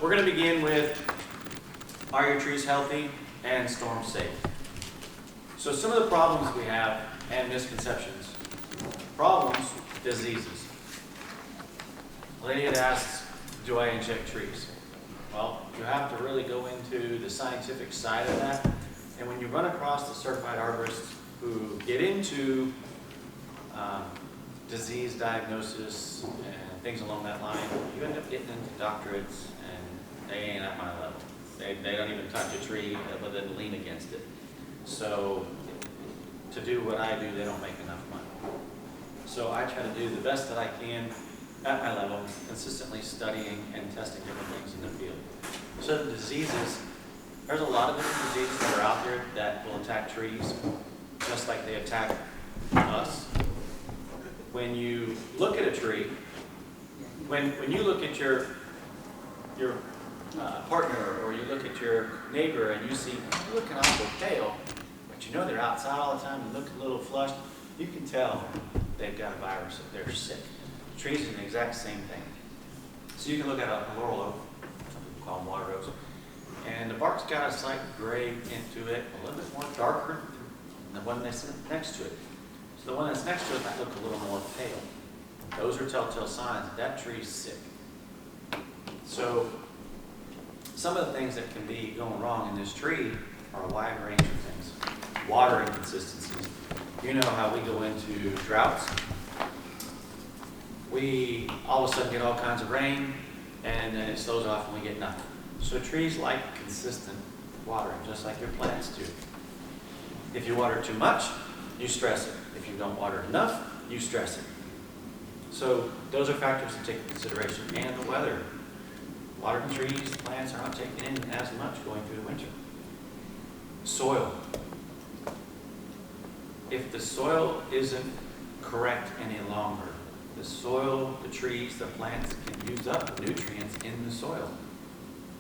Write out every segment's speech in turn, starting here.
We're going to begin with, are your trees healthy and storm safe? So some of the problems we have and misconceptions. Problems, diseases. A lady had asked, do I inject trees? Well, you have to really go into the scientific side of that. And when you run across the certified arborists who get into disease diagnosis and things along that line, you end up getting into doctorates, and they ain't at my level. They don't even touch a tree other than lean against it. So to do what I do, they don't make enough money. So I try to do the best that I can at my level, consistently studying and testing different things in the field. So the diseases, there's a lot of different diseases that are out there that will attack trees, just like they attack us. When you look at a tree, when you look at your partner, or you look at your neighbor and you see they're looking awful pale, but you know they're outside all the time and look a little flushed, you can tell they've got a virus if they're sick. Trees are the exact same thing. So you can look at a laurel oak, some people call them water oaks, and the bark's got a slight gray into it, a little bit more darker than the one that's next to it. So the one that's next to it might look a little more pale. Those are telltale signs that that tree's sick. So some of the things that can be going wrong in this tree are a wide range of things. Water inconsistencies. You know how we go into droughts. We all of a sudden get all kinds of rain, and then it slows off and we get nothing. So trees like consistent watering, just like your plants do. If you water too much, you stress it. If you don't water enough, you stress it. So those are factors to take into consideration. And the weather. Watering trees, plants are not taking in as much going through the winter. Soil. If the soil isn't correct any longer, the soil, the trees, the plants can use up the nutrients in the soil,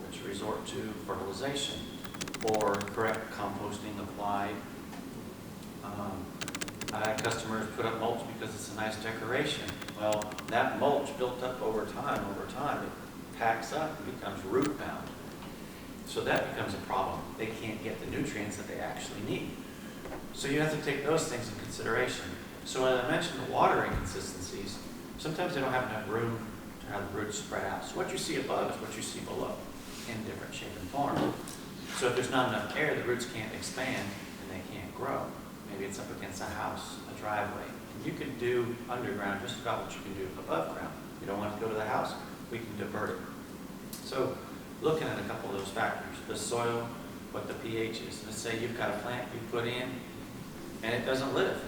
which resort to fertilization or correct composting applied. I had customers put up mulch because it's a nice decoration. Well, that mulch built up over time, it packs up and becomes root bound. So that becomes a problem. They can't get the nutrients that they actually need. So you have to take those things in consideration. So as I mentioned, the water inconsistencies, sometimes they don't have enough room to have the roots spread out. So what you see above is what you see below in different shape and form. So if there's not enough air, the roots can't expand and they can't grow. Maybe it's up against a house, a driveway. You can do underground just about what you can do above ground. You don't want to go to the house, we can divert it. So looking at a couple of those factors, the soil, what the pH is. Let's say you've got a plant you put in and it doesn't live.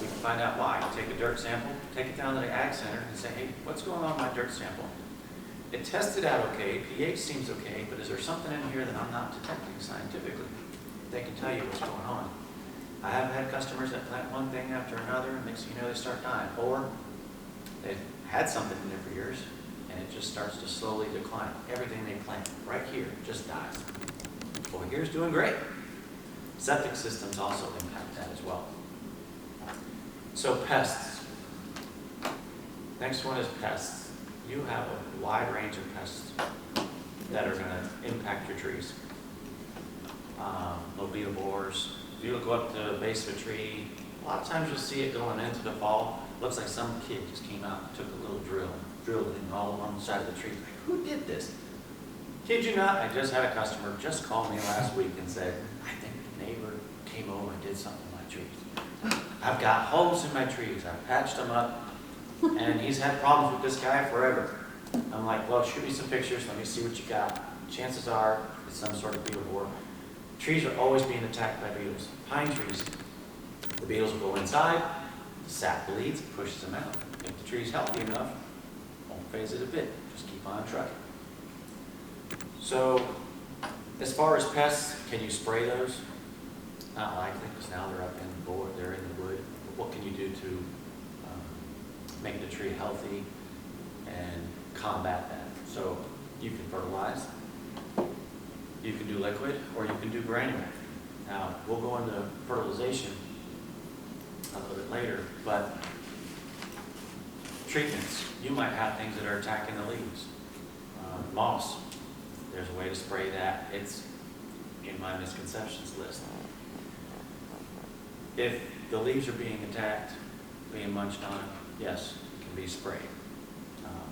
We can find out why. Take a dirt sample, take it down to the ag center and say, hey, what's going on with my dirt sample? It tested out okay, pH seems okay, but is there something in here that I'm not detecting scientifically? They can tell you what's going on. I have had customers that plant one thing after another, and next thing you know they start dying. Or they've had something in there for years, and it just starts to slowly decline. Everything they plant right here just dies. Over here's doing great. Septic systems also impact that as well. So pests. Next one is pests. You have a wide range of pests that are going to impact your trees. Mosquito borers. If you go up to the base of a tree, a lot of times you'll see it going into the fall. Looks like some kid just came out and took a little drill, drilled it all along the side of the tree. Like, who did this? Kid you not, I just had a customer just call me last week and said, I think the neighbor came over and did something to my trees. I've got holes in my trees. I've patched them up, and he's had problems with this guy forever. I'm like, well, shoot me some pictures. Let me see what you got. Chances are it's some sort of beetle borer. Trees are always being attacked by beetles. Pine trees, the beetles will go inside, the sap bleeds, pushes them out. If the tree's healthy enough, won't phase it a bit. Just keep on trucking. So, as far as pests, can you spray those? Not likely, because now they're up in the board, they're in the wood. But what can you do to make the tree healthy and combat that? So, you can fertilize. You can do liquid, or you can do granular. Now, we'll go into fertilization a little bit later, but treatments. You might have things that are attacking the leaves. moss, there's a way to spray that. It's in my misconceptions list. If the leaves are being attacked, being munched on, yes, it can be sprayed.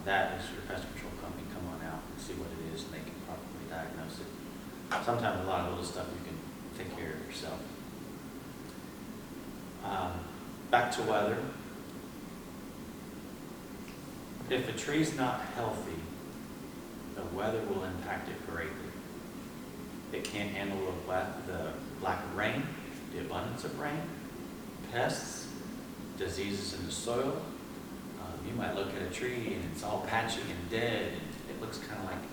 That is your pest control company. Come on out and see what it is, and they can properly diagnose it. Sometimes a lot of little stuff you can take care of yourself. Back to weather. If a tree's not healthy, the weather will impact it greatly. It can't handle the lack of rain, the abundance of rain, pests, diseases in the soil. You might look at a tree and it's all patchy and dead. And it looks kind of like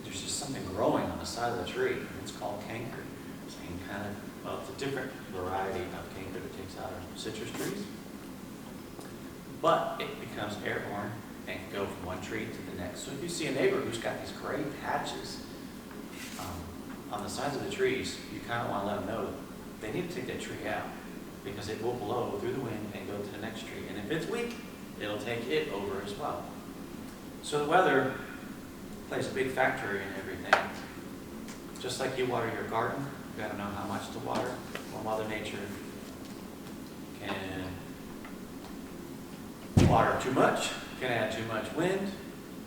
there's just something growing on the side of the tree. It's called canker. Same kind of, well, it's a different variety of canker that takes out our citrus trees. But it becomes airborne and can go from one tree to the next. So if you see a neighbor who's got these gray patches on the sides of the trees, you kind of want to let them know they need to take that tree out, because it will blow through the wind and go to the next tree. And if it's weak, it'll take it over as well. So the weather plays a big factor in everything. Just like you water your garden, you got to know how much to water. Well, Mother Nature can water too much, can add too much wind.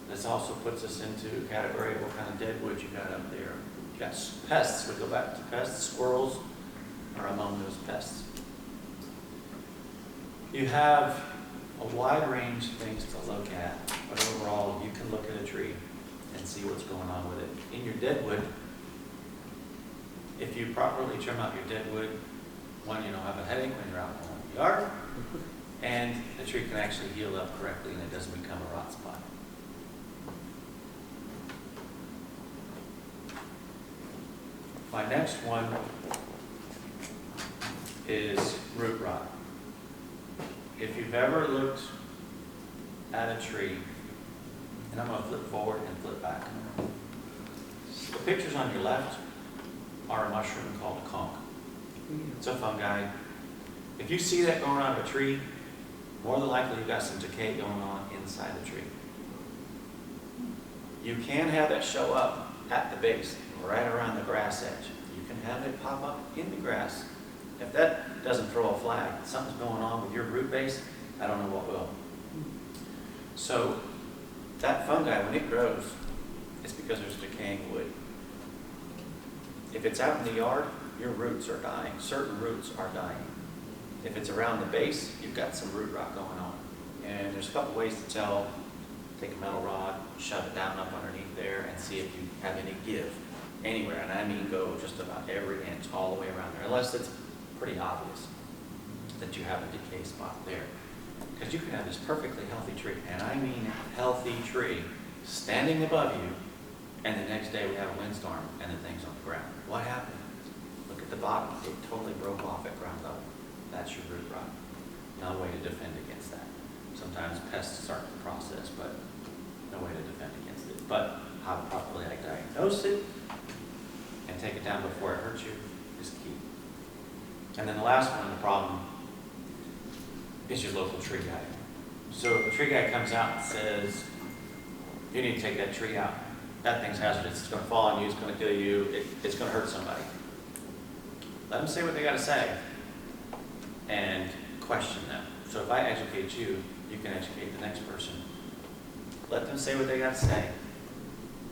This also puts us into a category of what kind of deadwood you got up there. You got pests. We go back to pests. Squirrels are among those pests. You have a wide range of things to look at, but overall you can look at a tree and see what's going on with it. In your deadwood, if you properly trim out your deadwood, one, you don't have a headache when you're out in the yard, and the tree can actually heal up correctly and it doesn't become a rot spot. My next one is root rot. If you've ever looked at a tree, and I'm going to flip forward and flip back. The pictures on your left are a mushroom called a conch. It's a fungi. If you see that going around a tree, more than likely you've got some decay going on inside the tree. You can have it show up at the base, right around the grass edge. You can have it pop up in the grass. If that doesn't throw a flag, something's going on with your root base, I don't know what will. So that fungi, when it grows, it's because there's decaying wood. If it's out in the yard, your roots are dying. Certain roots are dying. If it's around the base, you've got some root rot going on. And there's a couple ways to tell. Take a metal rod, shove it down up underneath there, and see if you have any give anywhere. And I mean go just about every inch all the way around there, unless it's pretty obvious that you have a decay spot there. Because you can have this perfectly healthy tree, and I mean healthy tree, standing above you, and the next day we have a windstorm and the thing's on the ground. What happened? Look at the bottom. It totally broke off at ground level. That's your root rot. No way to defend against that. Sometimes pests start the process, but no way to defend against it. But how to properly diagnose it and take it down before it hurts you is key. And then the last one, the problem, is your local tree guy. So if a tree guy comes out and says, you need to take that tree out, that thing's hazardous, it's going to fall on you, it's going to kill you, it's going to hurt somebody. Let them say what they got to say and question them. So if I educate you, you can educate the next person. Let them say what they got to say.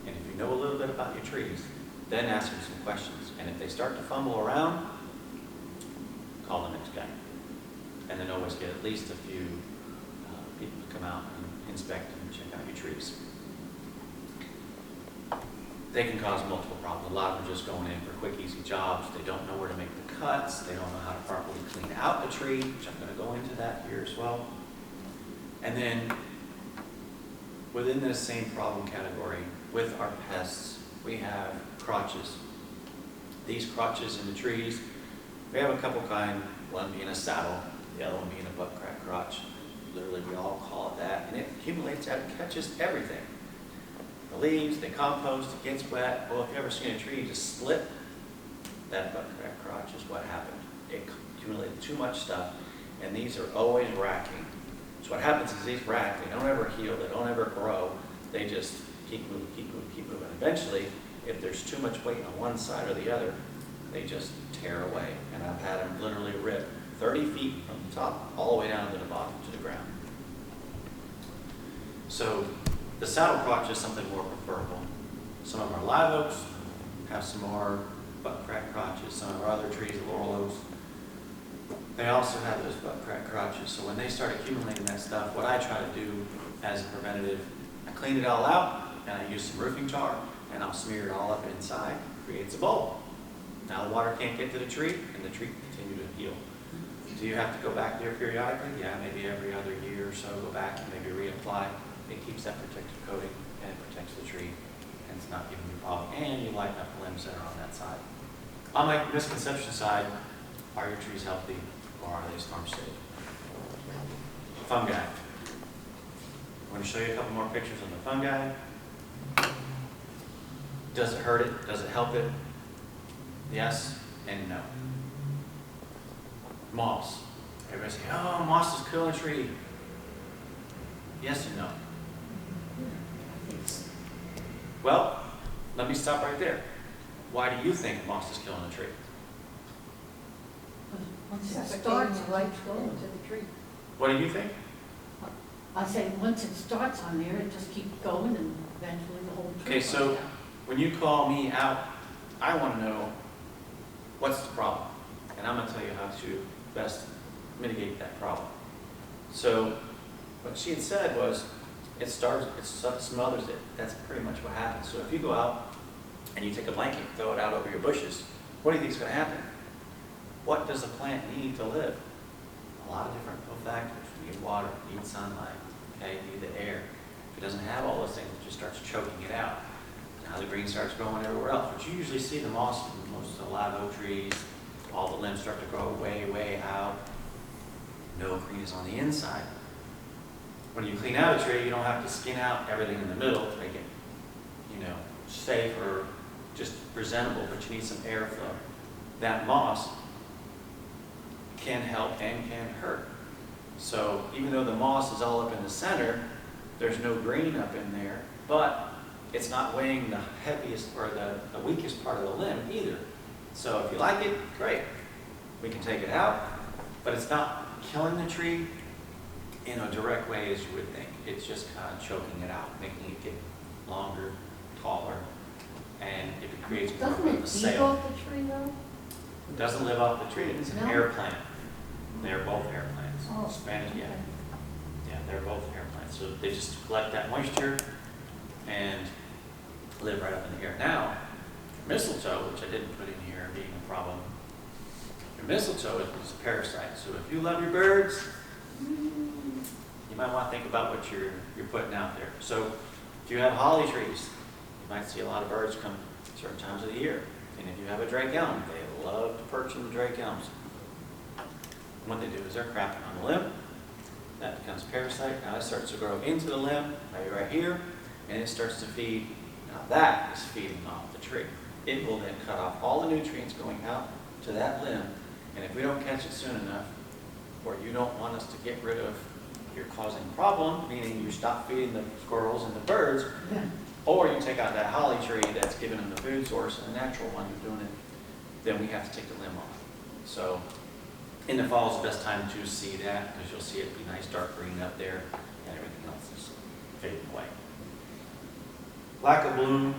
And if you know a little bit about your trees, then ask them some questions. And if they start to fumble around, call the next guy. And then always get at least a few people to come out and inspect and check out your trees. They can cause multiple problems. A lot of them are just going in for quick, easy jobs. They don't know where to make the cuts. They don't know how to properly clean out the tree, which I'm going to go into that here as well. And then within this same problem category, with our pests, we have crotches. These crotches in the trees, we have a couple kind, one being a saddle, the other one being a butt crack crotch. Literally, we all call it that. And it accumulates out and catches everything. The leaves, they compost, it gets wet. Well, if you've ever seen a tree just split, that butt crack crotch is what happened. It accumulated too much stuff, and these are always racking. So what happens is these rack, they don't ever heal, they don't ever grow, they just keep moving, keep moving, keep moving. Eventually, if there's too much weight on one side or the other, they just tear away. And I've had them literally rip 30 feet from the top all the way down to the bottom, to the ground. So the saddle crotch is something more preferable. Some of our live oaks have some more butt crack crotches. Some of our other trees, the laurel oaks, they also have those butt crack crotches. So when they start accumulating that stuff, what I try to do as a preventative, I clean it all out and I use some roofing tar and I'll smear it all up inside, creates a bowl. Now the water can't get to the tree and the tree can continue to heal. Do you have to go back there periodically? Yeah, maybe every other year or so, go back and maybe reapply. It keeps that protective coating and it protects the tree and it's not giving you a problem. And you lighten up the limbs that are on that side. On my misconception side, are your trees healthy or are they storm safe? Fungi. I'm going to show you a couple more pictures of the fungi. Does it hurt it? Does it help it? Yes and no. Moss. Everybody say, oh, moss is killing a tree. Yes and no. Well, let me stop right there. Why do you think moss is killing a tree? Once it starts, it likes going to the tree. What do you think? I say, once it starts on there, it just keeps going and eventually the whole tree. Okay, so goes down. when you call me out, I want to know what's the problem. And I'm going to tell you how to best mitigate that problem. So what she had said was, it smothers it. That's pretty much what happens. So if you go out and you take a blanket, throw it out over your bushes, what do you think is going to happen? What does a plant need to live? A lot of different factors. You need water, you need sunlight, okay, you need the air. If it doesn't have all those things, it just starts choking it out. Now the green starts growing everywhere else. But you usually see the moss in most of the live oak trees, all the limbs start to grow way, way out. No green is on the inside. When you clean out a tree, you don't have to skin out everything in the middle to make it, safe or just presentable, but you need some airflow. That moss can help and can hurt. So even though the moss is all up in the center, there's no green up in there, but it's not weighing the heaviest or the weakest part of the limb either. So if you like it, great. We can take it out, but it's not killing the tree in a direct way as you would think. It's just kind of choking it out, making it get longer, taller, and if it creates more Doesn't of it a leave sail. off the tree though? It doesn't live off the tree. It's an No? air plant. They're both air plants. Oh, Spanish, yeah. okay. Yeah, they're both air plants. So they just collect that moisture and live right up in the air. Now, mistletoe, which I didn't put in here being a problem, your mistletoe is a parasite. So if you love your birds, you might want to think about what you're putting out there. So if you have holly trees, you might see a lot of birds come certain times of the year. And if you have a drake elm, they love to perch in the drake elms. And what they do is they're crapping on the limb. That becomes parasite. Now it starts to grow into the limb, maybe right here, and it starts to feed. Now that is feeding off the tree. It will then cut off all the nutrients going out to that limb. And if we don't catch it soon enough, or you don't want us to get rid of, you're causing a problem, meaning you stop feeding the squirrels and the birds, Yeah. or you take out that holly tree that's giving them the food source and the natural one you're doing it, then we have to take the limb off. So in the fall is the best time to see that because you'll see it be nice dark green up there and everything else is fading away. Lack of bloom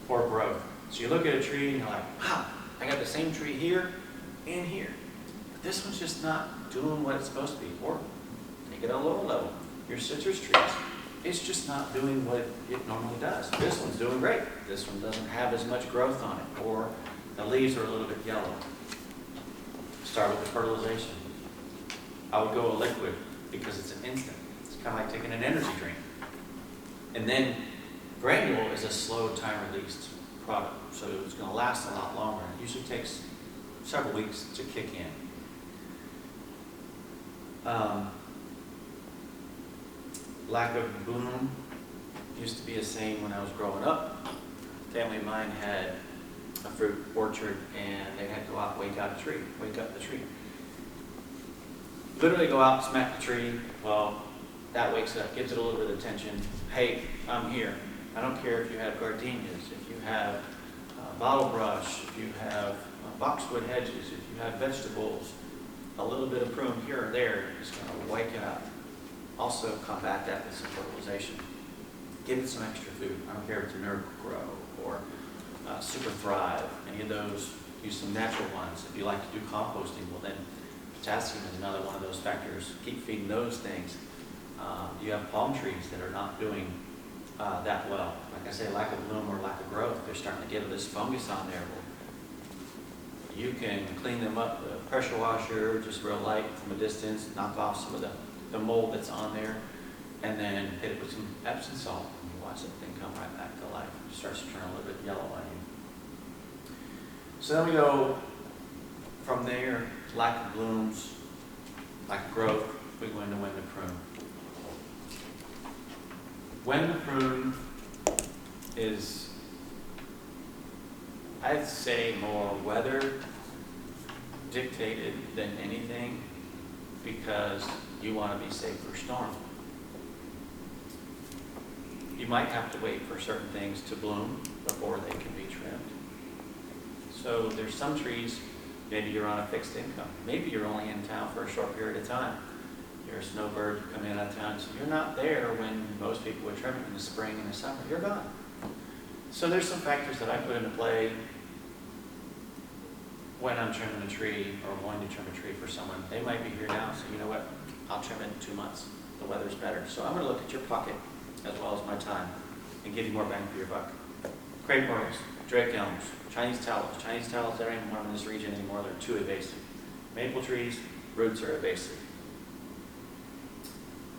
or growth. So you look at a tree and you're like, wow, I got the same tree here and here. But this one's just not doing what it's supposed to be. Or take it at a lower level. Your citrus trees, it's just not doing what it normally does. This one's doing great. This one doesn't have as much growth on it, or the leaves are a little bit yellow. Start with the fertilization. I would go a liquid because it's an instant. It's kind of like taking an energy drink. And then granule is a slow time released product, so it's going to last a lot longer. It usually takes several weeks to kick in. Lack of bloom used to be a saying when I was growing up. A family of mine had a fruit orchard and they had to go out and wake up the tree. Literally go out and smack the tree. Well, that wakes it up, gives it a little bit of attention. Hey, I'm here. I don't care if you have gardenias, if you have bottle brush, if you have boxwood hedges, if you have vegetables, a little bit of prune here or there is going to wake it up. Also combat that with some fertilization. Give it some extra food. I don't care if it's a Miracle-Gro or Super Thrive, any of those. Use some natural ones. If you like to do composting, well then potassium is another one of those factors. Keep feeding those things. You have palm trees that are not doing that well. Like I say, lack of bloom or lack of growth. They're starting to get this fungus on there. Well, you can clean them up with a pressure washer, just real light from a distance, knock off some of the mold that's on there, and then hit it with some Epsom salt. And you watch that thing come right back to life. It starts to turn a little bit yellow on you. So then we go from there, lack of blooms, lack of growth, we go into when to prune. When to prune is, I'd say, more weather dictated than anything, because you want to be safe for storm. You might have to wait for certain things to bloom before they can be trimmed. So there's some trees, maybe you're on a fixed income. Maybe you're only in town for a short period of time. You're a snowbird, you come in out of town, so you're not there when most people would trim it in the spring and the summer. You're gone. So there's some factors that I put into play when I'm trimming a tree or going to trim a tree for someone. They might be here now, so you know what? I'll trim it in 2 months. The weather's better. So I'm going to look at your pocket as well as my time and give you more bang for your buck. Crepe myrtles, drake elms, Chinese tallows. Chinese tallows, there ain't more in this region anymore. They're too invasive. Maple trees, roots are invasive.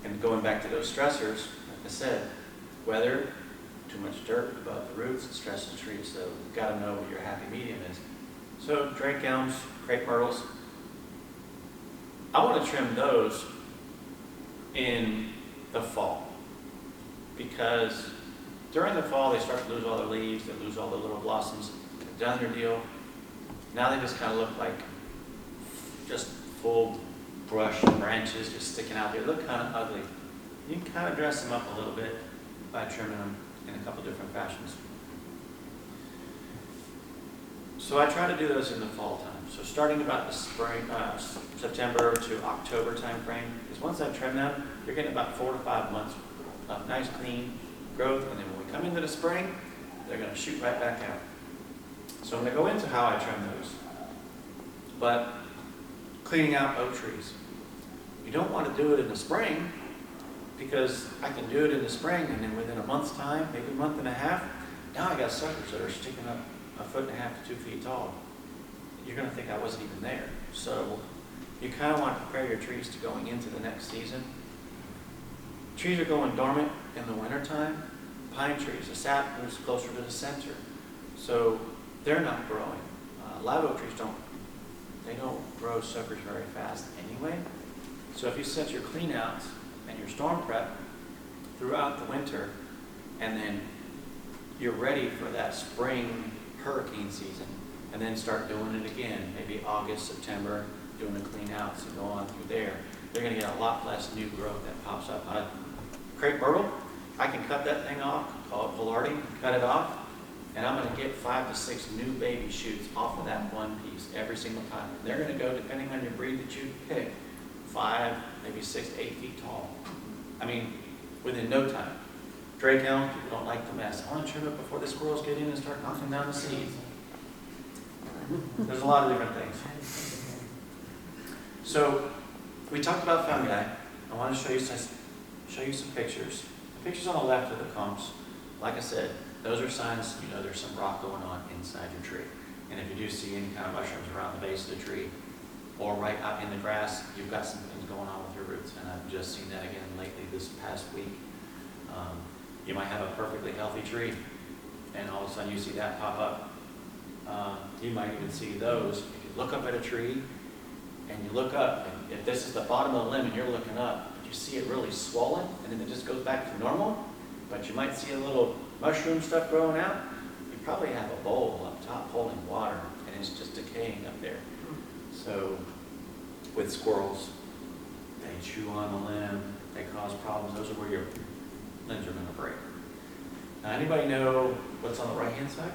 And going back to those stressors, like I said, weather, too much dirt above the roots, it stresses trees. So you've got to know what your happy medium is. So drake elms, crepe myrtles, I want to trim those in the fall, because during the fall they start to lose all their leaves, they lose all the little blossoms, they've done their deal. Now they just kind of look like just full brush branches just sticking out there. They look kind of ugly. You can kind of dress them up a little bit by trimming them in a couple different fashions. So I try to do those in the fall time. So starting about the spring, September to October time frame, because once I trim them, you're getting about 4 to 5 months of nice clean growth, and then when we come into the spring, they're going to shoot right back out. So I'm going to go into how I trim those. But cleaning out oak trees. You don't want to do it in the spring, because I can do it in the spring and then within a month's time, maybe a month and a half, now I got suckers that are sticking up 1.5 to 2 feet tall. You're going to think I wasn't even there. So you kind of want to prepare your trees to going into the next season. Trees are going dormant in the wintertime. Pine trees, the sap moves closer to the center. So they're not growing. Live oak trees don't grow suckers very fast anyway. So if you set your clean outs and your storm prep throughout the winter, and then you're ready for that spring hurricane season, and then start doing it again, maybe August, September, doing the clean outs and go on through there, they're going to get a lot less new growth that pops up. Crepe myrtle, I can cut that thing off, call it Pilardi, cut it off, and I'm going to get 5 to 6 new baby shoots off of that one piece every single time. They're going to go, depending on your breed that you pick, 5, maybe 6 to 8 feet tall. I mean, within no time. Drake elm, people don't like the mess. I want to trim it before the squirrels get in and start knocking down the seeds. There's a lot of different things. So we talked about fungi. I want to show you some pictures. The pictures on the left are the clumps. Like I said, those are signs you know there's some rock going on inside your tree. And if you do see any kind of mushrooms around the base of the tree or right out in the grass, you've got some things going on with your roots. And I've just seen that again lately this past week. You might have a perfectly healthy tree, and all of a sudden you see that pop up. You might even see those. If you look up at a tree and you look up, and if this is the bottom of the limb and you're looking up, but you see it really swollen, and then it just goes back to normal, but you might see a little mushroom stuff growing out, you probably have a bowl up top holding water, and it's just decaying up there. So with squirrels, they chew on the limb, they cause problems. Those are where your limbs are going to break. Now, anybody know what's on the right-hand side?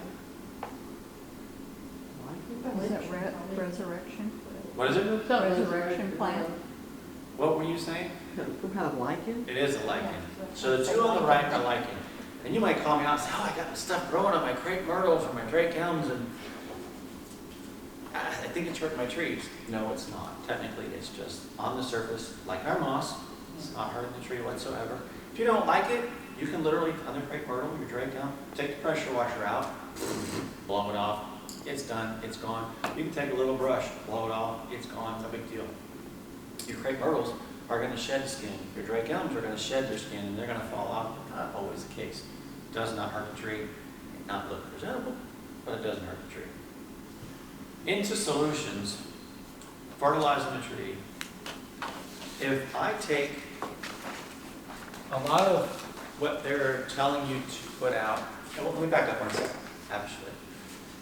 Was it resurrection? What is it? Resurrection plant? What were you saying? Some kind of lichen? It is a lichen. So the two on the right are lichen. And you might call me out and say, oh, I got the stuff growing on my crepe myrtles or my drake elms, and I think it's hurting my trees. No, it's not. Technically, it's just on the surface, like our moss. It's not hurting the tree whatsoever. If you don't like it, you can literally, on the crepe myrtle, your drake elm, take the pressure washer out, blow it off. It's done. It's gone. You can take a little brush, blow it off. It's gone. No big deal. Your crepe myrtles are going to shed skin. Your drake elms are going to shed their skin, and they're going to fall off. Not always the case. Does not hurt the tree. May not look presentable, but it doesn't hurt the tree. Into solutions, fertilizing the tree. If I take a lot of what they're telling you to put out, and let me back up one second, actually.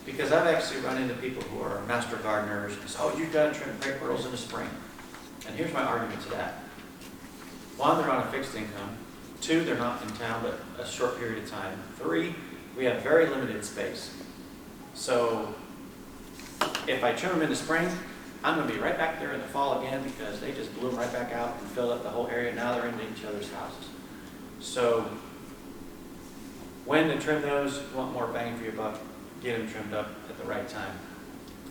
Because I've actually run into people who are master gardeners and say, oh, you've got to trim crepe myrtles in the spring. And here's my argument to that. One, they're on a fixed income. Two, they're not in town but a short period of time. Three, we have very limited space. So if I trim them in the spring, I'm going to be right back there in the fall again because they just bloom right back out and fill up the whole area. Now they're into each other's houses. So when to trim those, you want more bang for your buck, get them trimmed up at the right time.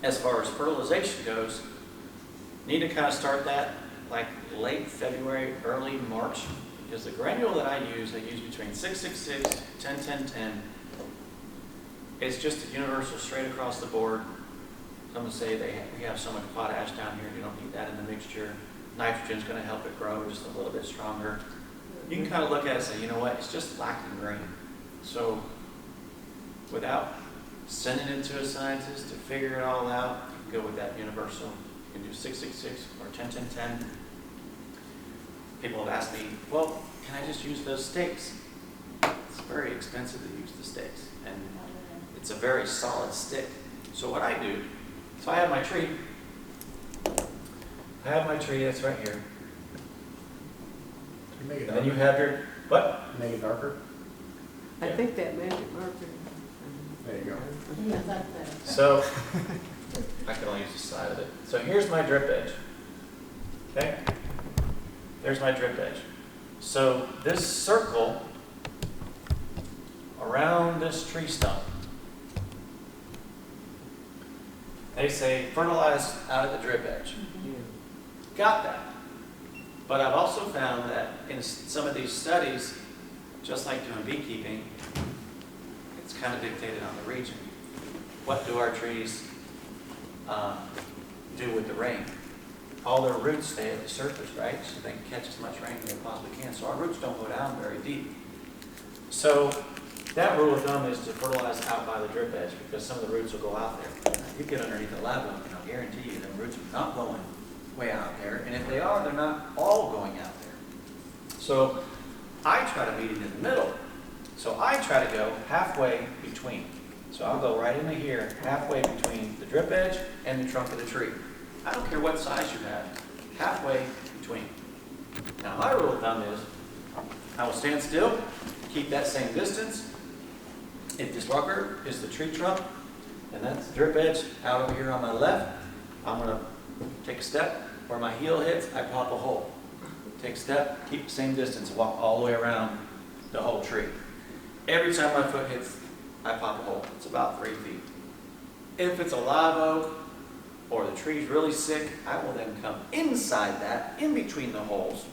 As far as fertilization goes, need to kind of start that like late February, early March, because the granule that I use between 666, 10, 10, 10. It's just a universal straight across the board. Some would say we have so much potash down here, you don't need that in the mixture. Nitrogen's going to help it grow just a little bit stronger. You can kind of look at it and say, you know what, it's just lacking grain. So without sending it to a scientist to figure it all out, you can go with that universal. You can do 666 or 10, 10, 10. People have asked me, well, can I just use those stakes? It's very expensive to use the stakes, and it's a very solid stick. So what I do, so I have my tree. That's right here. You make it And then you darker. have your, what? Make it darker. I think that magic marker. There you go. Yeah, that's there. So, I can only use the side of it. So here's my drip edge. Okay? There's my drip edge. So this circle around this tree stump, they say fertilize out at the drip edge. Got that. But I've also found that in some of these studies, just like doing beekeeping, it's kind of dictated on the region. What do our trees do with the rain? All their roots stay at the surface, right? So they can catch as much rain as they possibly can. So our roots don't go down very deep. So that rule of thumb is to fertilize out by the drip edge because some of the roots will go out there. You get underneath the lab oak, and I'll guarantee you the roots are not going way out there. And if they are, they're not all going out there. So I try to meet it in the middle. So I try to go halfway between. So I'll go right into here, halfway between the drip edge and the trunk of the tree. I don't care what size you have, halfway between. Now my rule of thumb is, I will stand still, keep that same distance. If this rucker is the tree trunk, and that's the drip edge out over here on my left, I'm going to take a step. Where my heel hits, I pop a hole. Take a step, keep the same distance, walk all the way around the whole tree. Every time my foot hits, I pop a hole. It's about 3 feet. If it's a live oak or the tree's really sick, I will then come inside that, in between the holes,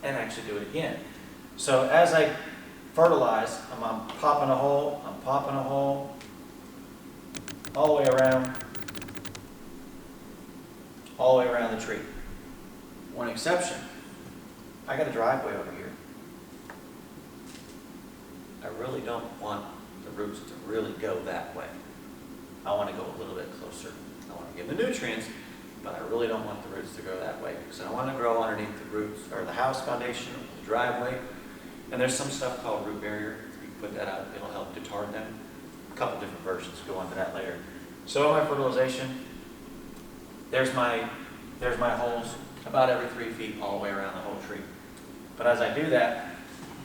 and actually do it again. So as I fertilize, I'm popping a hole, all the way around the tree. One exception, I got a driveway over here. I really don't want the roots to really go that way. I want to go a little bit closer. I want to give the nutrients, but I really don't want the roots to go that way because I want to grow underneath the roots or the house foundation, the driveway. And there's some stuff called root barrier. You can put that out, it'll help retard them. A couple different versions, go on to that later. So my fertilization, there's my holes about every 3 feet all the way around the whole tree. But as I do that,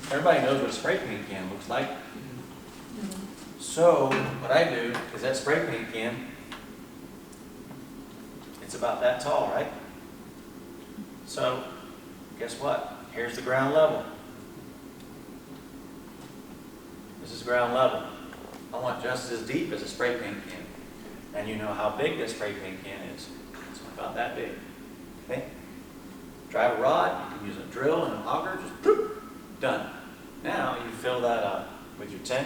Everybody knows what a spray paint can looks like. So what I do is that spray paint can, it's about that tall, right? So guess what? Here's the ground level. This is ground level. I want just as deep as a spray paint can. And you know how big this spray paint can is. It's about that big. Okay? Drive a rod, you can use a drill and an auger, just boop, done. Now you fill that up with your 10,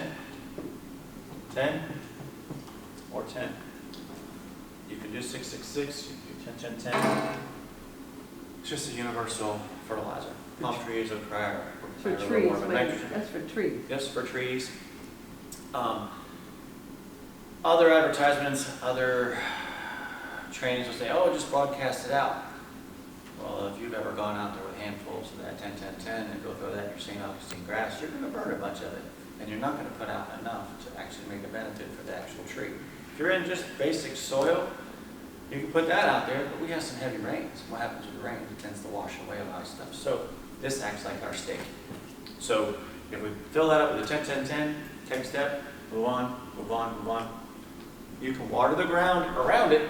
10, or 10. You can do 666, you can do 10, 10, 10. It's just a universal fertilizer. Palm trees require For a little trees, more of a wait, nitrogen. that's for trees. Yes, for trees. Other advertisements, other trainings will say, oh, just broadcast it out. Well, if you've ever gone out there with handfuls of that 10, 10, 10 and go through that in your St. Augustine grass, you're going to burn a bunch of it. And you're not going to put out enough to actually make a benefit for the actual tree. If you're in just basic soil, you can put that out there, but we have some heavy rains. What happens with the rain? It tends to wash away a lot of stuff. So this acts like our stake. So if we fill that up with a 10, 10, 10, take a step, move on, move on, move on. You can water the ground around it,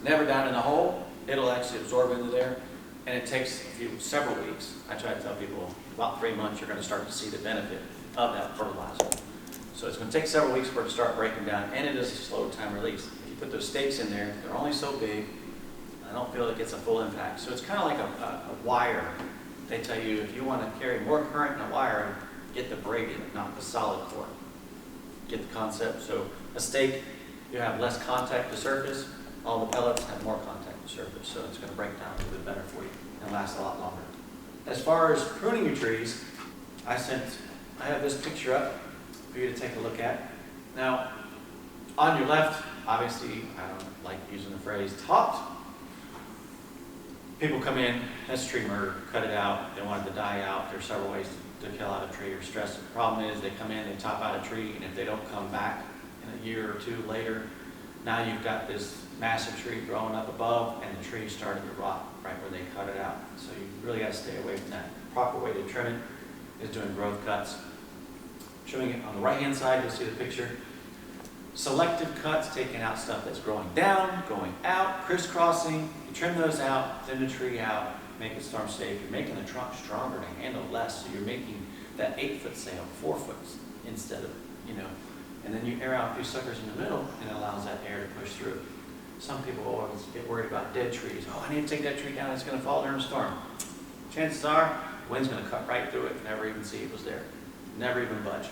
never down in the hole. It'll actually absorb into there, and it takes several weeks. I try to tell people about 3 months you're going to start to see the benefit of that fertilizer. So it's going to take several weeks for it to start breaking down, and it is a slow time release. If you put those stakes in there, they're only so big. I don't feel it gets a full impact. So it's kind of like a wire. They tell you if you want to carry more current in a wire, get the braided, not the solid core. Get the concept? So a stake, you have less contact to surface. All the pellets have more contact to surface, so it's going to break down a little bit better for you and last a lot longer. As far as pruning your trees, I have this picture up for you to take a look at. Now, on your left, obviously, I don't like using the phrase topped. People come in, that's tree murder, cut it out, they want it to die out. There's several ways to kill out a tree or stress it. The problem is they come in, they top out a tree, and if they don't come back in a year or two later, now you've got this massive tree growing up above, and the tree starting to rot right where they cut it out. So you really got to stay away from that. The proper way to trim it is doing growth cuts. Trimming it on the right-hand side, you'll see the picture. Selective cuts, taking out stuff that's growing down, going out, crisscrossing. You trim those out, thin the tree out, make it storm safe. You're making the trunk stronger to handle less, so you're making that 8-foot sail 4 foot instead of, and then you air out a few suckers in the middle, and it allows that air to push through. Some people always get worried about dead trees. Oh, I need to take that tree down, it's going to fall during a storm. Chances are, the wind's going to cut right through it, never even see it was there. Never even budge.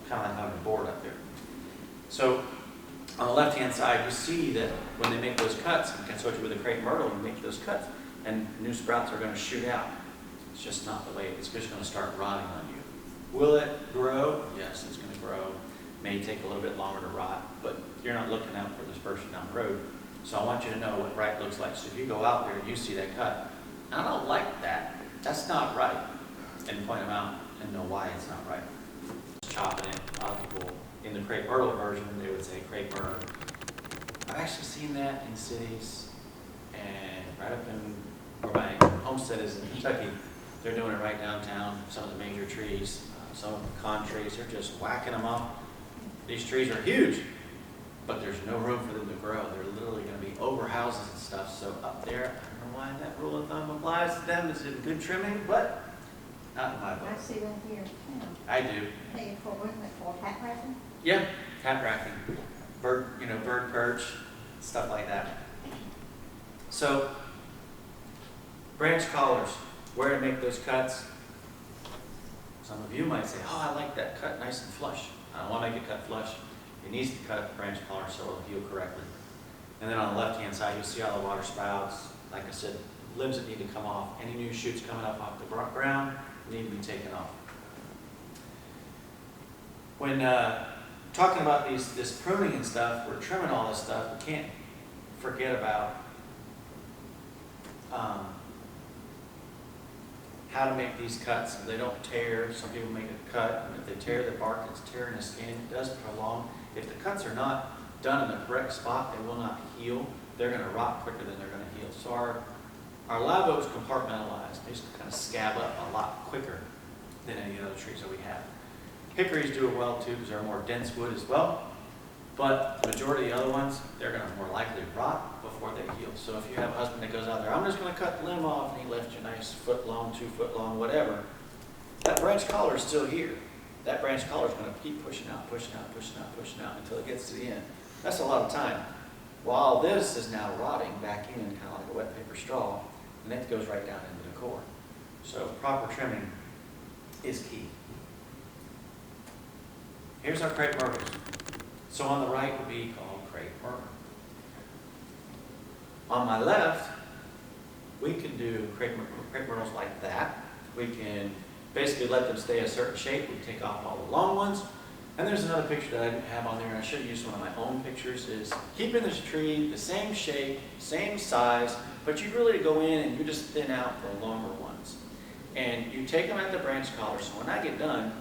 Kind of like having a board up there. So, on the left-hand side, you see that when they make those cuts, I told you with the crepe myrtle, you make those cuts, and new sprouts are going to shoot out. It's just not the way, it's just going to start rotting on you. Will it grow? Yes, it's going to grow. May take a little bit longer to rot, but you're not looking out for this person down the road. So I want you to know what right looks like. So if you go out there and you see that cut, I don't like that. That's not right. And point them out and know why it's not right. Chopping it. A lot of people in the crepe myrtle version, they would say crepe myrtle. I've actually seen that in cities, and right up in where my homestead is in Kentucky, they're doing it right downtown. Some of the major trees, some of the pecan trees, they're just whacking them off. These trees are huge, but there's no room for them to grow. They're literally going to be over houses and stuff. So up there, I don't know why that rule of thumb applies to them. It's a good trimming, but not in my book. I see that here too. I do. Hey, for what, for cat racking? Yeah, cat racking, bird perch, stuff like that. So, branch collars, where to make those cuts. Some of you might say, oh, I like that cut nice and flush. I don't want to make it cut flush. It needs to cut the branch collar so it'll heal correctly. And then on the left-hand side, you'll see all the water sprouts. Like I said, limbs that need to come off. Any new shoots coming up off the ground need to be taken off. When talking about this pruning and stuff, we're trimming all this stuff, we can't forget about how to make these cuts so they don't tear. Some people make a cut, and if they tear the bark, it's tearing the skin. It does prolong. If the cuts are not done in the correct spot, they will not heal. They're going to rot quicker than they're going to heal. So our live oaks compartmentalized. They just kind of scab up a lot quicker than any other trees that we have. Hickories do it well too, because they're more dense wood as well. But the majority of the other ones, they're gonna more likely rot before they heal. So if you have a husband that goes out there, I'm just gonna cut the limb off, and he left you a nice foot long, 2 foot long, whatever, that branch collar is still here. That branch collar is gonna keep pushing out, pushing out, pushing out, pushing out until it gets to the end. That's a lot of time. While this is now rotting back in, kind of like a wet paper straw, and it goes right down into the core. So proper trimming is key. Here's our crepe myrtles. So on the right would be called crepe myrtle. On my left, we can do crepe myrtles like that. We can basically let them stay a certain shape. We take off all the long ones. And there's another picture that I didn't have on there, and I should have used one of my own pictures, is keeping this tree the same shape, same size, but you really go in and you just thin out the longer ones. And you take them at the branch collar, so when I get done,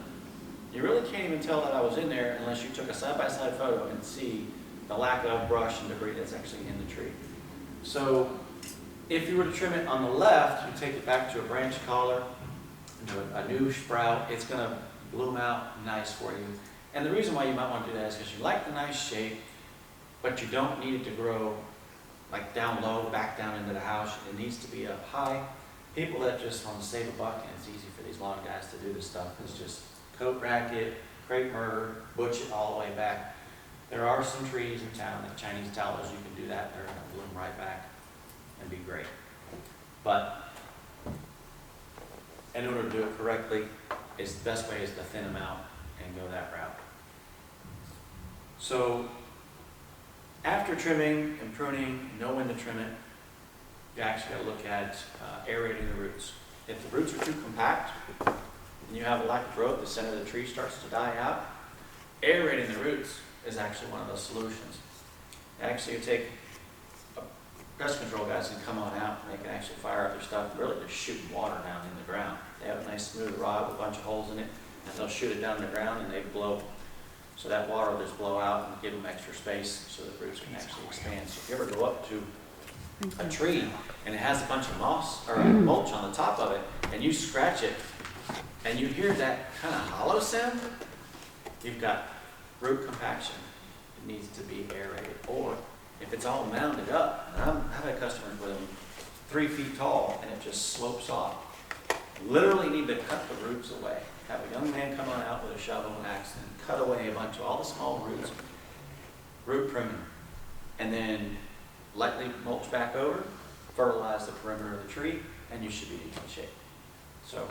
you really can't even tell that I was in there unless you took a side-by-side photo and see the lack of brush and debris that's actually in the tree. So if you were to trim it on the left, you take it back to a branch collar, a new sprout, it's gonna bloom out nice for you. And the reason why you might want to do that is because you like the nice shape, but you don't need it to grow like down low, back down into the house. It needs to be up high. People that just want to save a buck, and it's easy for these lawn guys to do this stuff, is just coat rack it, crepe myrtle, butch it all the way back. There are some trees in town, like Chinese tallows, you can do that. They're going to bloom right back and be great. But in order to do it correctly, the best way is to thin them out and go that route. So after trimming and pruning, you know when to trim it. You actually got to look at aerating the roots. If the roots are too compact and you have a lack of growth, the center of the tree starts to die out, aerating the roots is actually one of those solutions. Actually, you take pest control guys can come on out and they can actually fire up their stuff and really just shoot water down in the ground. They have a nice smooth rod with a bunch of holes in it, and they'll shoot it down in the ground and they blow. So that water will just blow out and give them extra space so the roots can actually expand. So if you ever go up to a tree and it has a bunch of moss or mulch on the top of it, and you scratch it and you hear that kind of hollow sound, you've got root compaction. It needs to be aerated. Or if it's all mounded up, and I've had customers with them 3 feet tall and it just slopes off, literally need to cut the roots away. Have a young man come on out with a shovel and axe and cut away a bunch of all the small roots, root pruning, and then lightly mulch back over, fertilize the perimeter of the tree, and you should be in good shape. So